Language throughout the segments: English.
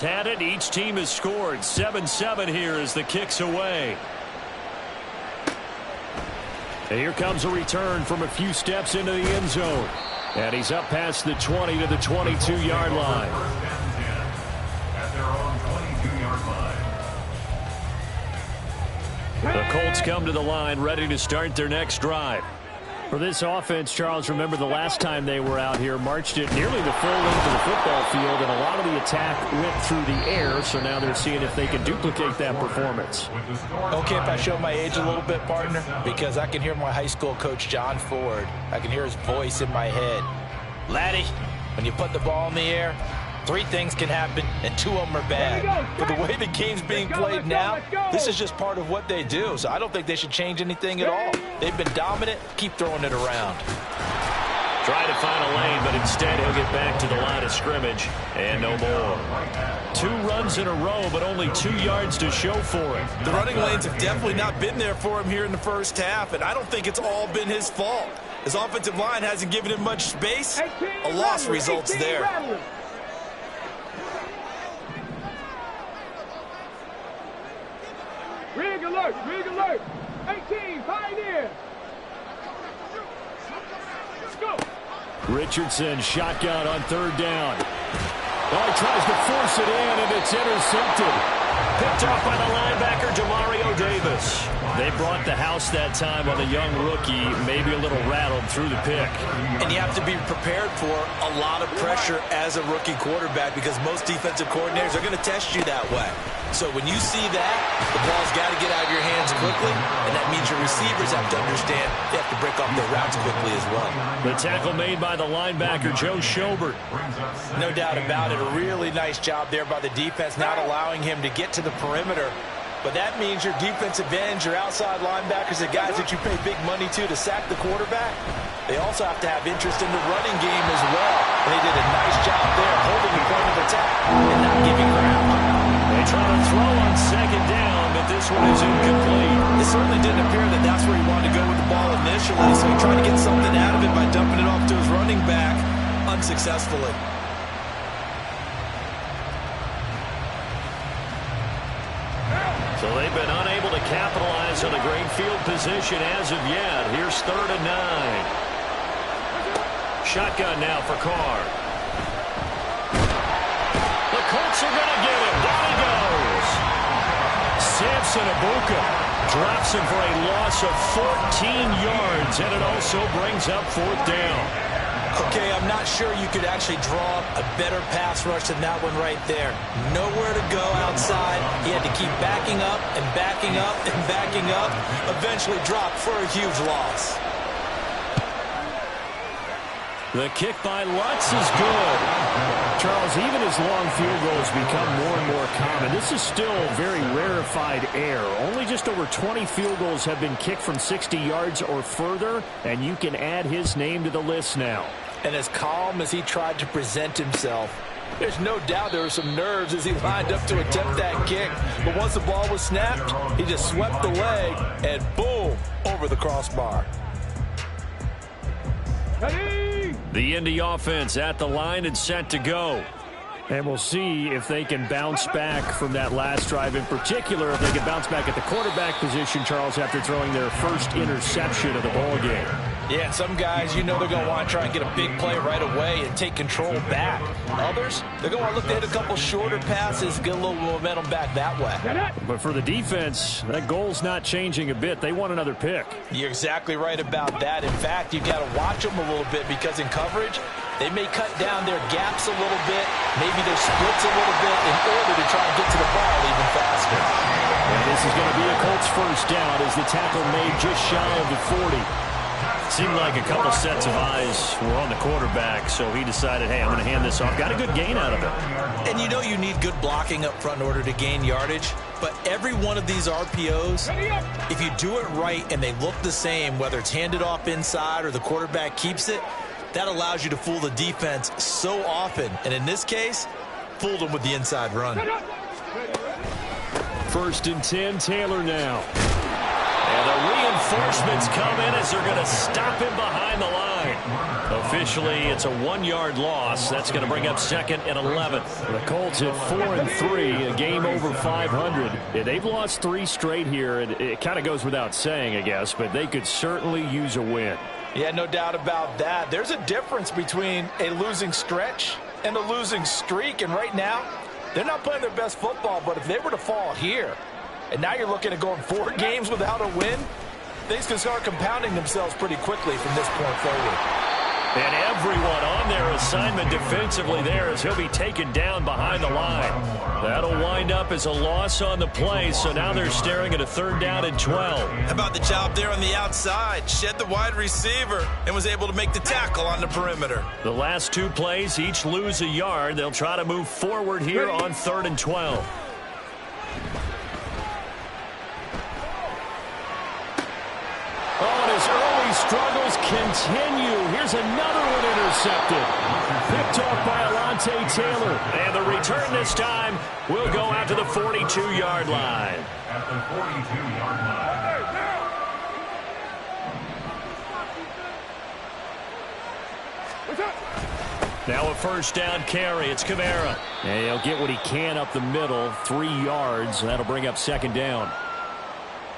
Had it. Each team has scored. 7-7 here as the kick's away. And here comes a return from a few steps into the end zone. And he's up past the 20 to the 22-yard line. At their own 22-yard line. The Colts come to the line ready to start their next drive. For this offense, Charles, remember the last time they were out here, marched it nearly the full length of the football field, and a lot of the attack went through the air, so now they're seeing if they can duplicate that performance. Okay, if I show my age a little bit, partner, because I can hear my high school coach, John Ford. I can hear his voice in my head. Laddie, when you put the ball in the air, 3 things can happen, and 2 of them are bad. But the way the game's being played now, this is just part of what they do. So I don't think they should change anything at all. They've been dominant. Keep throwing it around. Try to find a lane, but instead he'll get back to the line of scrimmage, and no more. 2 runs in a row, but only 2 yards to show for it. The running lanes have definitely not been there for him here in the first half, and I don't think it's all been his fault. His offensive line hasn't given him much space. A loss results there. Rig alert, rig alert. 18, Pioneer. Let's go. Richardson shotgun on 3rd down. Oh, he tries to force it in, and it's intercepted. Picked off by the linebacker, Demario Davis. They brought the house that time on the young rookie, maybe a little rattled through the pick. And you have to be prepared for a lot of pressure as a rookie quarterback because most defensive coordinators are going to test you that way. So when you see that, the ball's got to get out of your hands quickly, and that means your receivers have to understand they have to break off their routes quickly as well. The tackle made by the linebacker, Joe Schobert. No doubt about it. A really nice job there by the defense, not allowing him to get to the perimeter. But that means your defensive ends, your outside linebackers, the guys that you pay big money to sack the quarterback, they also have to have interest in the running game as well. And they did a nice job there holding the point of attack and not giving ground. They try to throw on 2nd down, but this one is incomplete. It certainly didn't appear that that's where he wanted to go with the ball initially, so he tried to get something out of it by dumping it off to his running back unsuccessfully. So they've been unable to capitalize on a great field position as of yet. Here's 3rd and 9. Shotgun now for Carr. The Colts are going to get him. Down he goes. Samson Abuka drops him for a loss of 14 yards, and it also brings up 4th down. Okay, I'm not sure you could actually draw a better pass rush than that one right there. Nowhere to go outside. He had to keep backing up and backing up and backing up. Eventually dropped for a huge loss. The kick by Lutz is good. Charles, even as long field goals become more and more common, this is still very rarefied air. Only just over 20 field goals have been kicked from 60 yards or further, and you can add his name to the list now. And as calm as he tried to present himself, there's no doubt there were some nerves as he lined up to attempt that kick. But once the ball was snapped, he just swept the leg and boom, over the crossbar. The Indy offense at the line and set to go. And we'll see if they can bounce back from that last drive, in particular if they can bounce back at the quarterback position, Charles, after throwing their first interception of the ball game. Yeah, and some guys, you know they're going to want to try and get a big play right away and take control back. Others, they're going to want to look to hit a couple shorter passes, get a little momentum back that way. But for the defense, that goal's not changing a bit. They want another pick. You're exactly right about that. In fact, you've got to watch them a little bit because in coverage, they may cut down their gaps a little bit, maybe their splits a little bit in order to try and get to the ball even faster. And this is going to be a Colts first down as the tackle made just shy of the 40. Seemed like a couple sets of eyes were on the quarterback, so he decided, hey, I'm going to hand this off. Got a good gain out of it. And you know you need good blocking up front in order to gain yardage, but every one of these RPOs, if you do it right and they look the same, whether it's handed off inside or the quarterback keeps it, that allows you to fool the defense so often. And in this case, fooled them with the inside run. 1st and 10, Taylor now. And the reinforcements come in as they're going to stop him behind the line. A officially it's a 1-yard loss. That's going to bring up 2nd and 11. The Colts at 4-3, a game over 500. Yeah, they've lost 3 straight here. It kind of goes without saying, I guess, but they could certainly use a win. Yeah, no doubt about that. There's a difference between a losing stretch and a losing streak, and right now, they're not playing their best football, but if they were to fall here, and now you're looking at going 4 games without a win, things can start compounding themselves pretty quickly from this point forward. And everyone on their assignment defensively there as he'll be taken down behind the line. That'll wind up as a loss on the play, so now they're staring at a 3rd down and 12. How about the job there on the outside? Shed the wide receiver and was able to make the tackle on the perimeter. The last 2 plays each lose a yard. They'll try to move forward here on 3rd and 12. Struggles continue. Here's another one intercepted. Picked off by Alontae Taylor. And the return this time will go out to the 42-yard line. At the 42-yard line. Now a 1st down carry. It's Kamara. And he'll get what he can up the middle. 3 yards. That'll bring up 2nd down.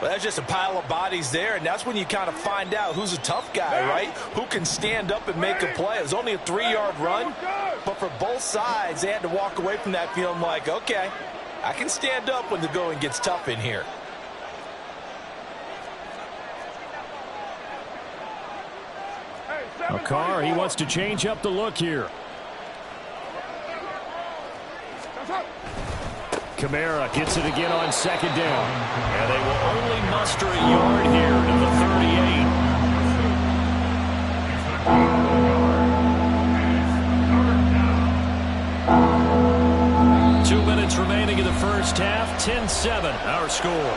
Well, that's just a pile of bodies there, and that's when you kind of find out who's a tough guy, right? Who can stand up and make a play. It was only a 3-yard run, but for both sides, they had to walk away from that feeling like, okay, I can stand up when the going gets tough in here. Carr, he wants to change up the look here. Kamara gets it again on 2nd down. And they will only muster a yard here to the 38. 2 minutes remaining in the first half. 10-7, our score.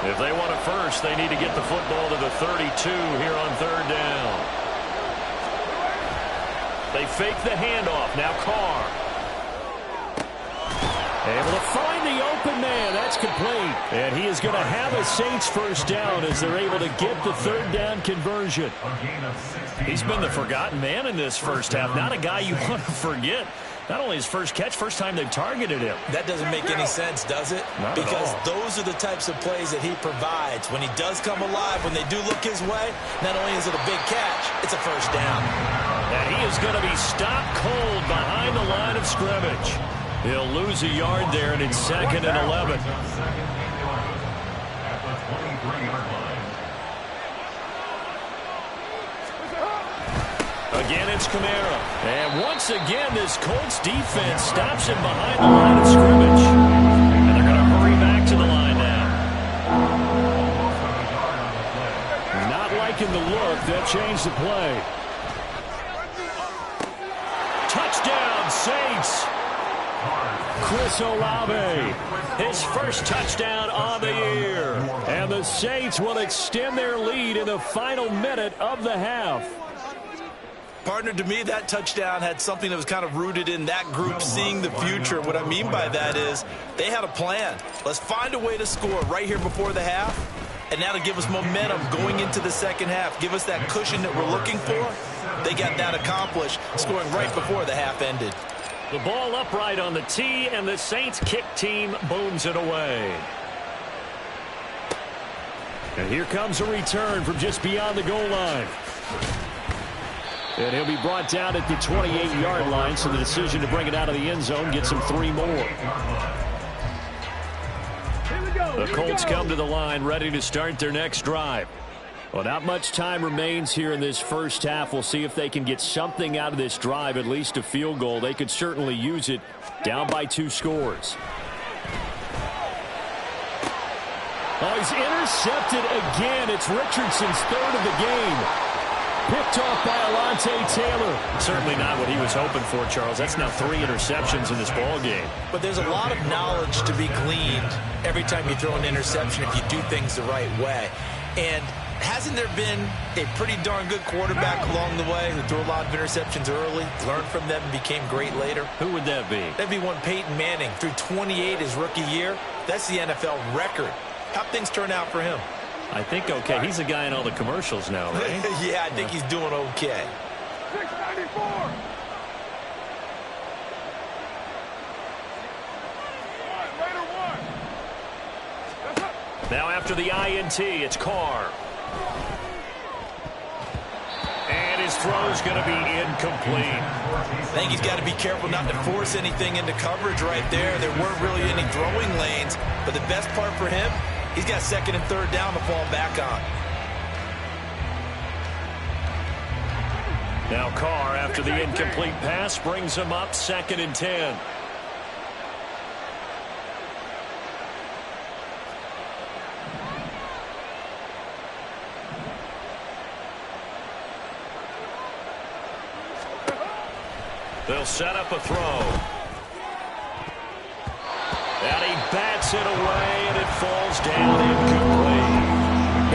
If they want it first, they need to get the football to the 32 here on 3rd down. They fake the handoff. Now Carr. Able to find the open man. That's complete. And he is going to have a Saints 1st down as they're able to get the 3rd down conversion. He's been the forgotten man in this first half. Not a guy you want to forget. Not only his first catch, first time they've targeted him. That doesn't make any sense, does it? Because those are the types of plays that he provides. When he does come alive, when they do look his way, not only is it a big catch, it's a 1st down. And he is going to be stopped cold behind the line of scrimmage. He'll lose a yard there, and it's 2nd and 11. At the 23-yard line. Again, it's Kamara. And once again, this Colts defense stops him behind the line of scrimmage. And they're going to hurry back to the line now. Not liking the look. That changed the play. Touchdown, Saints. Chris Olave, his first touchdown on the year. And the Saints will extend their lead in the final minute of the half. Partner, to me, that touchdown had something that was kind of rooted in that group seeing the future. What I mean by that is they had a plan. Let's find a way to score right here before the half, and that'll give us momentum going into the 2nd half, give us that cushion that we're looking for. They got that accomplished, scoring right before the half ended. The ball upright on the tee, and the Saints kick team booms it away. And here comes a return from just beyond the goal line. And he'll be brought down at the 28-yard line, so the decision to bring it out of the end zone gets him 3 more. The Colts come to the line ready to start their next drive. Well, not much time remains here in this first half. We'll see if they can get something out of this drive, at least a field goal. They could certainly use it, down by 2 scores. Oh, he's intercepted again. It's Richardson's 3rd of the game. Picked off by Alontae Taylor. Certainly not what he was hoping for, Charles. That's now 3 interceptions in this ball game. But there's a lot of knowledge to be gleaned every time you throw an interception if you do things the right way. And Hasn't there been a pretty darn good quarterback along the way who threw a lot of interceptions early, learned from them, and became great later? Who would that be? That'd be one Peyton Manning. Threw 28 his rookie year. That's the NFL record. How'd things turn out for him? I think okay. He's a guy in all the commercials now, right? Yeah, I think he's doing okay. 694. Now after the INT, it's Carr. And his throw's going to be incomplete. I think he's got to be careful not to force anything into coverage right there. There weren't really any throwing lanes, but the best part for him, he's got second and third down to fall back on. Now Carr, after the incomplete pass, brings him up 2nd and 10. They'll set up a throw. And he bats it away, and it falls down incomplete.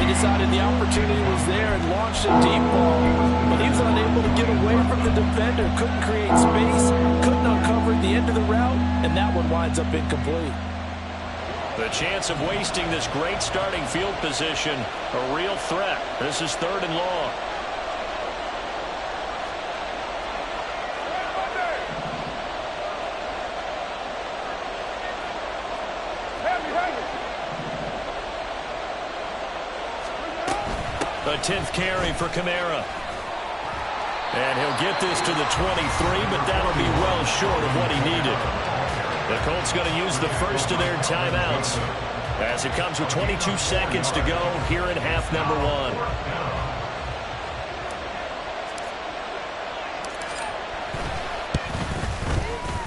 They decided the opportunity was there and launched a deep ball, but he was unable to get away from the defender, couldn't create space, couldn't uncover the end of the route, and that one winds up incomplete. The chance of wasting this great starting field position, a real threat. This is 3rd and long. The 10th carry for Kamara. And he'll get this to the 23, but that'll be well short of what he needed. The Colts going to use the first of their timeouts as it comes with 22 seconds to go here in half number 1.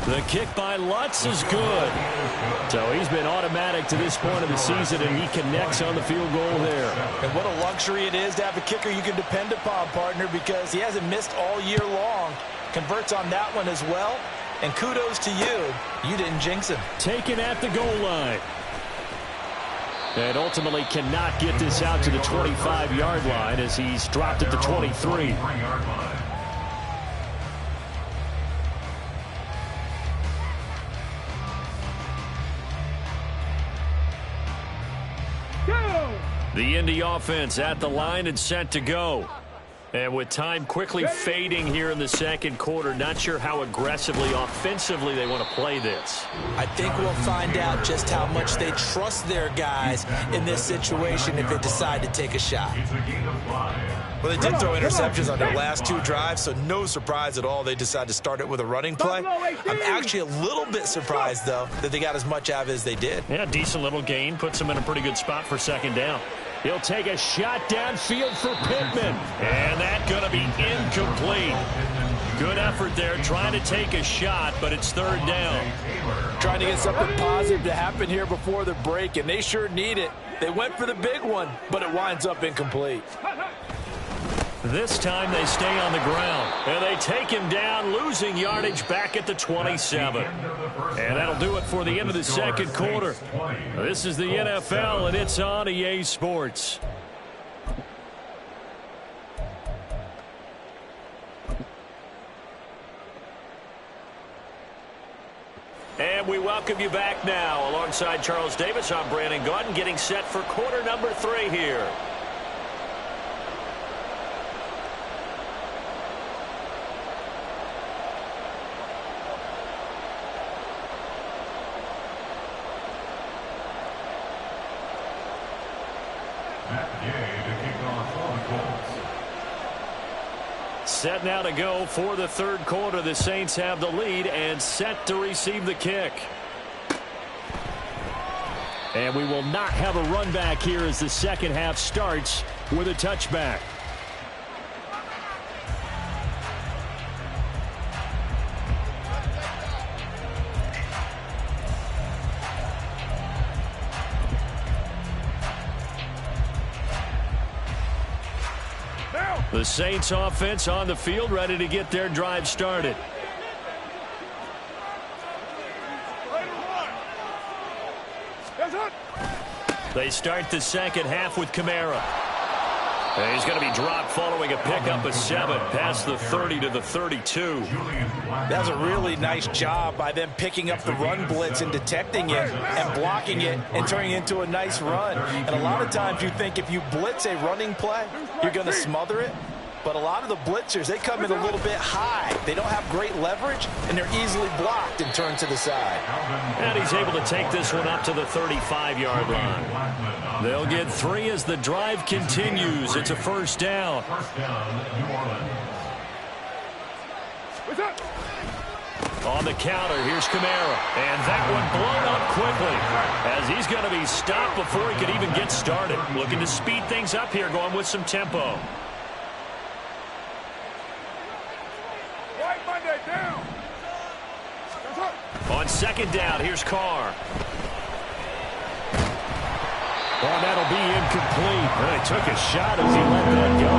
The kick by Lutz is good. So he's been automatic to this point of the season, and he connects on the field goal there. And what a luxury it is to have a kicker you can depend upon, partner, because he hasn't missed all year long. Converts on that one as well. And kudos to you. You didn't jinx him. Taken at the goal line. And ultimately cannot get this out to the 25-yard line as he's dropped at the 23. The Indy offense at the line and set to go. And with time quickly fading here in the second quarter, not sure how aggressively, offensively they want to play this. I think we'll find out just how much they trust their guys in this situation if they decide to take a shot. Well, they did throw interceptions on their last 2 drives, so no surprise at all they decided to start it with a running play. I'm actually a little bit surprised, though, that they got as much out of it as they did. Yeah, decent little gain. Puts them in a pretty good spot for 2nd down. He'll take a shot downfield for Pittman. And that's going to be incomplete. Good effort there trying to take a shot, but it's 3rd down. Trying to get something positive to happen here before the break, and they sure need it. They went for the big one, but it winds up incomplete. This time they stay on the ground, and they take him down, losing yardage back at the 27. And that'll do it for the end of the second quarter. This is the NFL, and it's on EA Sports. And we welcome you back now. Alongside Charles Davis, I'm Brandon Gaudin, getting set for quarter number 3 here. Set now to go for the 3rd quarter. The Saints have the lead and set to receive the kick. And we will not have a run back here as the second half starts with a touchback. The Saints offense on the field, ready to get their drive started. They start the second half with Kamara. And he's going to be dropped following a pickup of 7 past the 30 to the 32. That was a really nice job by them picking up the run blitz and detecting it and blocking it and turning it into a nice run. And a lot of times you think if you blitz a running play, you're going to smother it. But a lot of the blitzers, they come in a little bit high. They don't have great leverage, and they're easily blocked and turned to the side. And he's able to take this one up to the 35-yard line. They'll get 3 as the drive continues. It's a first down. On the counter, here's Kamara. And that one blown up quickly as he's going to be stopped before he could even get started. Looking to speed things up here, going with some tempo. On second down, here's Carr. Oh, that'll be incomplete. They took a shot as he let that go.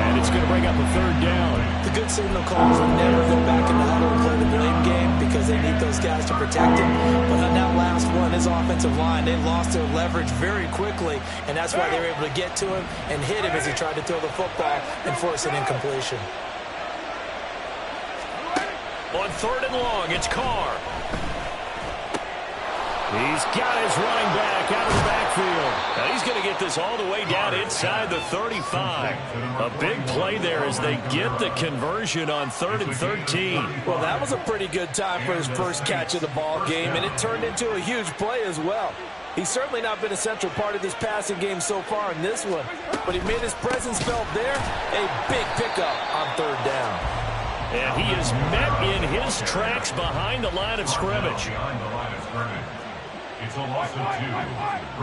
And it's going to bring up a third down. The good signal calls will never go back in the huddle and play the blame game because they need those guys to protect him. But on that last one, his offensive line, they lost their leverage very quickly, and that's why they were able to get to him and hit him as he tried to throw the football and force an incompletion. On third and long, it's Carr. He's got his running back out of the backfield. Now he's going to get this all the way down inside the 35. A big play there as they get the conversion on 3rd and 13. Well, that was a pretty good time for his first catch of the ball game, and it turned into a huge play as well. He's certainly not been a central part of this passing game so far in this one, but he made his presence felt there. A big pickup on 3rd down. And he is met in his tracks behind the line of scrimmage. It's a loss of 2.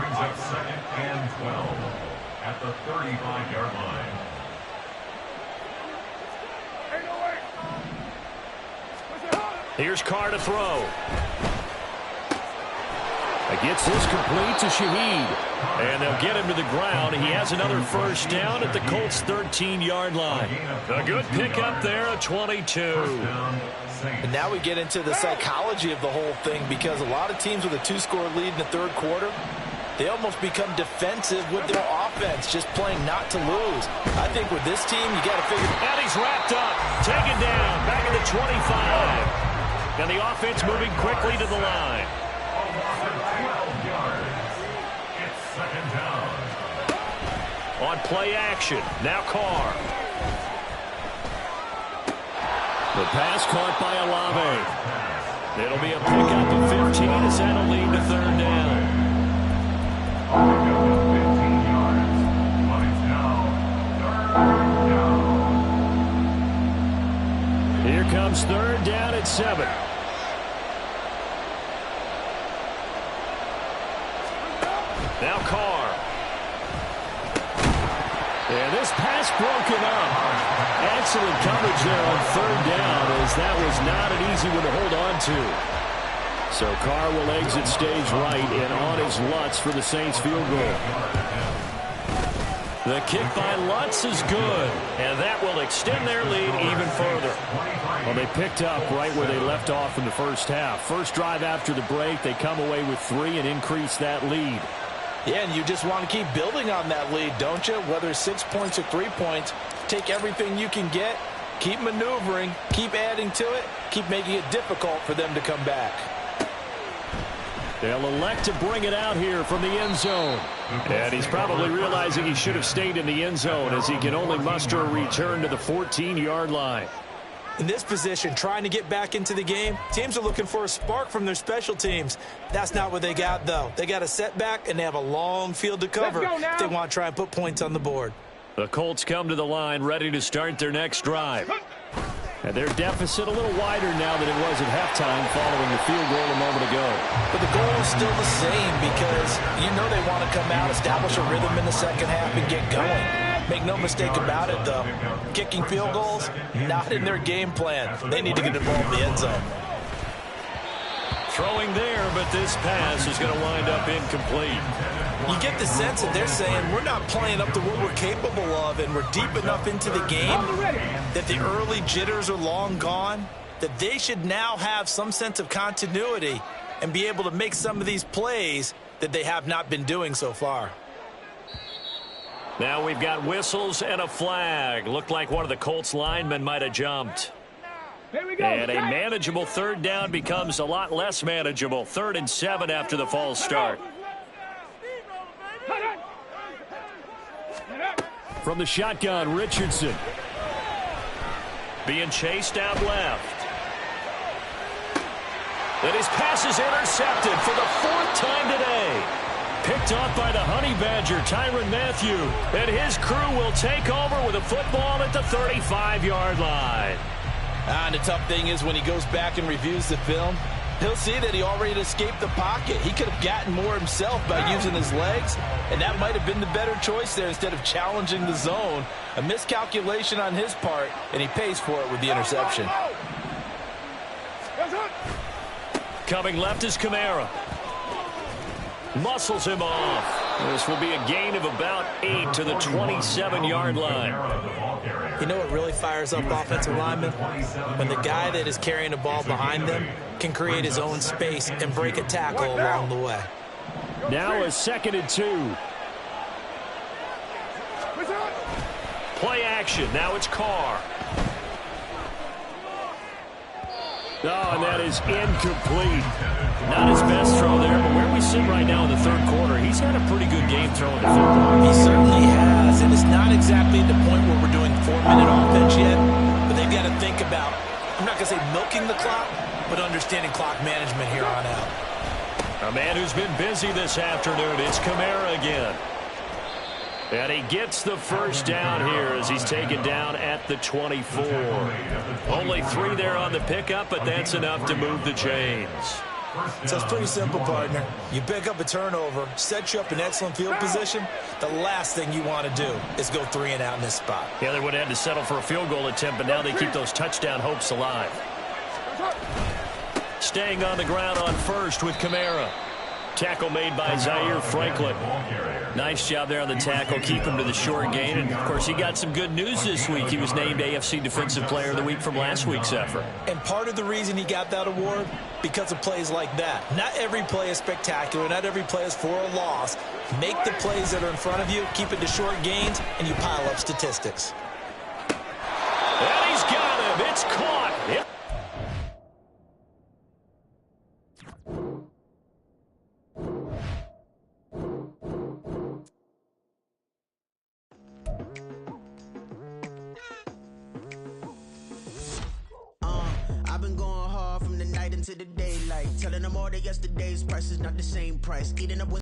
Brings up 2nd and 12 at the 35-yard line. Here's Carr to throw. Gets this complete to Shaheed. And they'll get him to the ground. He has another first down at the Colts' 13-yard line. A good pickup there, a 22. And now we get into the psychology of the whole thing because a lot of teams with a 2-score lead in the 3rd quarter, they almost become defensive with their offense, just playing not to lose. I think with this team, you got to figure. And he's wrapped up, taken down, back at the 25. And the offense moving quickly to the line. On play action, now Carr. The pass caught by Olave. It'll be a pickup of 15 as that'll lead to 3rd down. 15 yards, but it's now 3rd down. Here comes 3rd down at 7. Now Carr. And this pass broken up. Excellent coverage there on 3rd down as that was not an easy one to hold on to. So Carr will exit stage right and on his Lutz for the Saints field goal. The kick by Lutz is good, and that will extend their lead even further. Well, they picked up right where they left off in the first half. First drive after the break, they come away with 3 and increase that lead. Yeah, and you just want to keep building on that lead, don't you? Whether it's 6 points or 3 points, take everything you can get, keep maneuvering, keep adding to it, keep making it difficult for them to come back. They'll elect to bring it out here from the end zone. And he's probably realizing he should have stayed in the end zone as he can only muster a return to the 14-yard line. In this position, trying to get back into the game, teams are looking for a spark from their special teams. That's not what they got, though. They got a setback, and they have a long field to cover if they want to try and put points on the board. The Colts come to the line ready to start their next drive. And their deficit a little wider now than it was at halftime following the field goal a moment ago. But the goal is still the same because you know they want to come out, establish a rhythm in the second half, and get going. Make no mistake about it, though. Kicking field goals, not in their game plan. They need to get involved in the end zone. Throwing there, but this pass is going to wind up incomplete. You get the sense that they're saying we're not playing up to what we're capable of, and we're deep enough into the game that the early jitters are long gone, that they should now have some sense of continuity and be able to make some of these plays that they have not been doing so far. Now we've got whistles and a flag. Looked like one of the Colts linemen might have jumped. Here we go. And a manageable third down becomes a lot less manageable. 3rd and 7 after the false start. From the shotgun, Richardson. Being chased out left. And his pass is intercepted for the 4th time today. Picked off by the Honey Badger, Tyrann Mathieu. And his crew will take over with a football at the 35-yard line. And the tough thing is when he goes back and reviews the film, he'll see that he already escaped the pocket. He could have gotten more himself by using his legs, and that might have been the better choice there instead of challenging the zone. A miscalculation on his part, and he pays for it with the interception. Coming left is Kamara. Muscles him off. This will be a gain of about 8 to the 27-yard line. You know what really fires up offensive linemen? When the guy that is carrying the ball behind them can create his own space and break a tackle along the way. Now a 2nd and 2. Play action. Now it's Carr. Oh, and that is incomplete. Not his best throw there, but where we sit right now in the 3rd quarter, he's had a pretty good game throwing the football. He certainly has, and it's not exactly the point where we're doing 4-minute offense yet, but they've got to think about, I'm not going to say milking the clock, but understanding clock management here on out. A man who's been busy this afternoon, it's Kamara again. And he gets the 1st down here as he's taken down at the 24. Only 3 there on the pickup, but that's enough to move the chains. So it's pretty simple, partner. You pick up a turnover, set you up in excellent field position. The last thing you want to do is go 3 and out in this spot. Yeah, they would have had to settle for a field goal attempt, but now they keep those touchdown hopes alive. Staying on the ground on 1st with Kamara. Tackle made by Zaire Franklin. Nice job there on the tackle. Keep him to the short gain. And, of course, he got some good news this week. He was named AFC Defensive Player of the Week from last week's effort. And part of the reason he got that award, because of plays like that. Not every play is spectacular. Not every play is for a loss. Make the plays that are in front of you, keep it to short gains, and you pile up statistics. And he's got him. It's caught. Yep. I've been going hard from the night into the daylight, telling them all that yesterday's price is not the same price. Eating up with